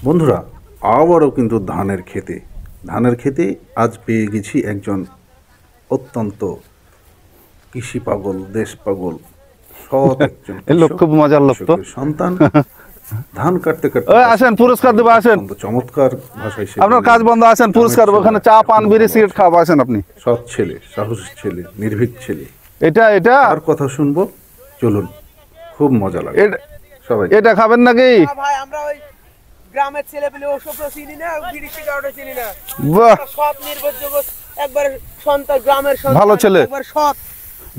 বন্ধুরা, আবারও কিন্তু ধানের খেতে আজ পেয়ে গেছি একজন অত্যন্ত কৃষি পাগল, দেশ পাগল, সৎ একজন খুব মজার লোক তো সন্তান। ধান কাটতে কাটতে আসেন, পুরস্কার দেবো, আসেন। চমৎকার ভাষায় আপনার কাজ বন্ধ, আসেন, পুরস্কার ওখানে চা পান বিড়ি সিগারেট খাওয়াবো, আসেন। আপনি সৎ ছেলে, সাহসী ছেলে, নির্ভীক ছেলে। এটা আর কথা শুনবো, চলুন, খুব মজা লাগে। সবাই এটা খাবেন নাকি? ভাই আমরা ওই গ্রামের ছেলে পেলে ওসব চিনি না, বিড়ি সিগারেট চিনি না। বাহ, সৎ নির্ভরযোগ্য একবার সন্তান, গ্রামের সন্তান, ভালো ছেলে। একবার সৎ।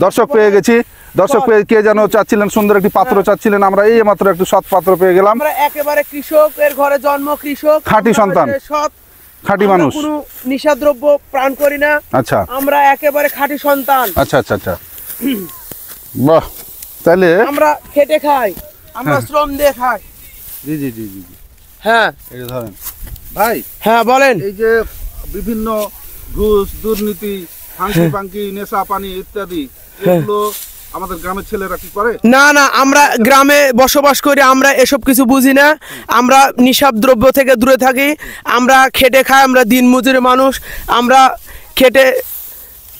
দর্শক পেয়ে গেছি, দর্শক পেয়ে কে যেন চাচ্ছিলেন, সুন্দর একটি পাত্র চাচ্ছিলেন, আমরা এই মাত্র একটু সৎ পাত্র পেয়ে গেলাম। আমরা একেবারে কৃষকের ঘরে জন্ম, কৃষক, খাঁটি সন্তান, সৎ, খাঁটি মানুষ, কোনো নিশাদ্রব্য প্রাণ করি না। আচ্ছা, আমরা একেবারে খাঁটি সন্তান। আচ্ছা আচ্ছা আচ্ছা, বাহ। তাহলে আমরা খেটে খাই, আমরা শ্রম দিয়ে খাই। জি জি জি জি, হ্যাঁ, এই ধরেন ভাই। হ্যাঁ বলেন। এই যে বিভিন্ন ঘুষ, দুর্নীতি, ফাঁকি ফাঁকি, নেশা পানি ইত্যাদি, এগুলো আমাদের গ্রামের ছেলেরা কি করে? না না, আমরা গ্রামে বসবাস করি, আমরা এসব কিছু বুঝি না। আমরা নিশাব দ্রব্য থেকে দূরে থাকি, আমরা খেটে খাই, আমরা দিনমজুরি মানুষ, আমরা খেটে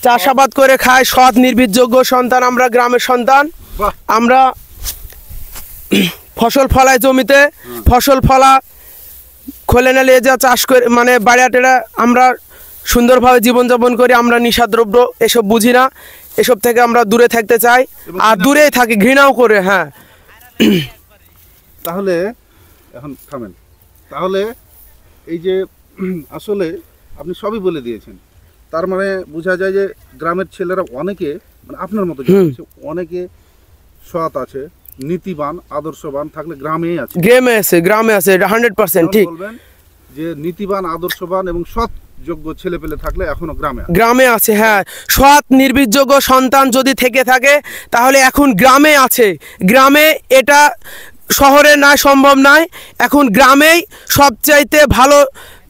চাষাবাদ করে খাই, সৎ নির্ভীকযোগ্য সন্তান, আমরা গ্রামের সন্তান। বাহ। আমরা ফসল ফলাই জমিতে, ফসল ফলা খোলে না নিয়ে যা চাষ করে, মানে বাড়িয়াটেরা আমরা সুন্দরভাবে জীবনযাপন করি। আমরা নিশাদ্রব্য এসব বুঝি না, এসব থেকে আমরা দূরে থাকতে চাই, আর দূরেই থাকি, ঘৃণাও করে। হ্যাঁ, তাহলে এখন থামেন। তাহলে এই যে আসলে আপনি সবই বলে দিয়েছেন, তার মানে বোঝা যায় যে গ্রামের ছেলেরা অনেকে, মানে আপনার মতো অনেকে সৎ আছে, নীতিবান, আদর্শবান থাকলে গ্রামেই আছে। গ্রামে আছে 100% ঠিক। বলবেন যে নীতিবান, আদর্শবান এবং সৎ যোগ্য ছেলে পেলে থাকলে এখনো গ্রামে আছে। হ্যাঁ, সৎ নির্ভীকযোগ্য সন্তান যদি থেকে থাকে তাহলে এখন গ্রামে আছে। গ্রামে, এটা শহরে না, সম্ভব নয়। এখন গ্রামেই সবচাইতে ভালো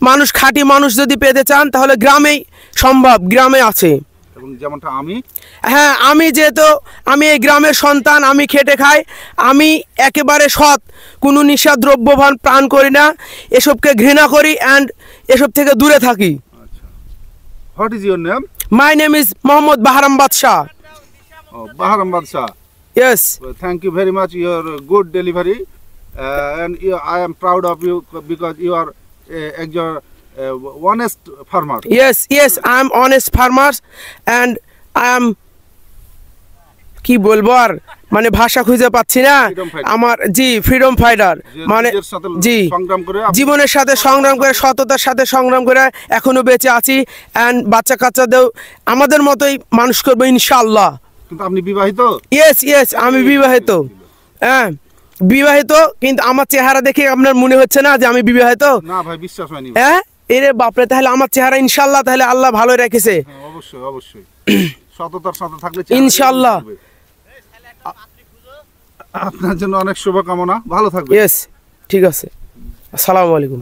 মানুষ, খাঁটি মানুষ যদি পেতে চান তাহলে গ্রামেই সম্ভব, গ্রামে আছে। এবং যেমনটা আমি, হ্যাঁ, আমি যেহেতু আমি এই গ্রামের সন্তান, আমি খেটে খাই, আমি একেবারে সৎ, কোনো নিশা দ্রব্যপান প্রাণ করি না, এসবকে ঘৃণা করি অ্যান্ড এসব থেকে দূরে থাকি। What is your name? My name is Mohammad Baharam Badshah. Baharam বাদশাহ। Yes. Thank you very much. Your good delivery, and I am proud of you because you are a honest farmer. Yes, I am honest farmer and I am, কি বলবো আর, মানে ভাষা খুঁজে পাচ্ছি না আমার। জি, freedom fighter, মানে জি, জীবনের সাথে সংগ্রাম করে, সততার সাথে সংগ্রাম করে এখনো বেঁচে আছি, অ্যান্ড বাচ্চা কাচ্চাদেরও আমাদের মতোই মানুষ করবো ইনশাআল্লাহ। কিন্তু আপনি বিবাহিত? ইয়েস, আমি বিবাহিত। হ্যাঁ, বিবাহিত, কিন্তু আমার চেহারা দেখে আপনার মনে হচ্ছে না যে আমি বিবাহিত? না ভাই, বিশ্বাস হয়নি। হ্যাঁ, এরে বাপরে, তাহলে আমার চেহারা ইনশাআল্লাহ তাহলে আল্লাহ ভালো রেখেছে। অবশ্যই অবশ্যই, সততার সাথে থাকলে ইনশাআল্লাহ। আপনার জন্য অনেক শুভকামনা, ভালো থাকবেন। ইয়েস, ঠিক আছে, আসসালামু আলাইকুম।